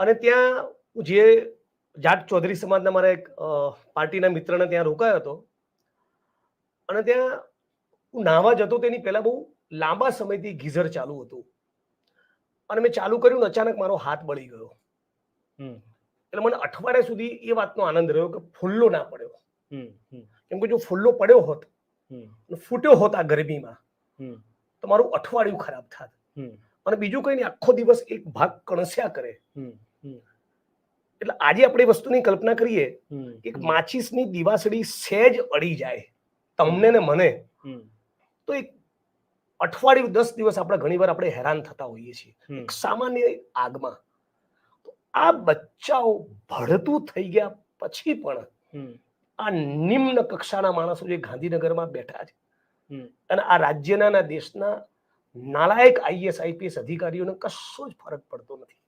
અને ત્યાં જે જાટ ચૌધરી સમાજના મારા એક પાર્ટીના મિત્રને ત્યાં રોકાયો હતો અને ત્યાં હું નાહવા જતો તેની પહેલા બહુ લાંબા સમયથી ગીઝર ચાલુ હતું અને મેં ચાલુ કર્યું ને અચાનક મારો હાથ બળી ગયો. એટલે મને અઠવાડિયા સુધી એ વાતનો આનંદ રહ્યો કે ફુલ્લો ના પડ્યો. કેમ કે જો ફુલ્લો પડ્યો હોત ફૂટ્યો હોત આ ગરમીમાં તો મારું અઠવાડિયું ખરાબ થાત. અને બીજું કઈ નહીં, આખો દિવસ એક ભાગ કણસ્યા કરે. એટલે આજે આપણે વસ્તુની કલ્પના કરીએ, એક માચીસની દિવાસળી સહેજ અડી જાય તમને ને મને તો એક અઠવાડિયું 10 દિવસ આપણે ઘણીવાર આપણે હેરાન થતા હોઈએ છીએ એક સામાન્ય આગમાં. આ બચ્ચાઓ ભળતું થઈ ગયા પછી પણ આ નિમ્ન કક્ષાના માણસો જે ગાંધીનગરમાં બેઠા છે અને આ રાજ્યના દેશના નાલાયક આઈએસ આઈપીએસ અધિકારીઓને કશો જ ફરક પડતો નથી.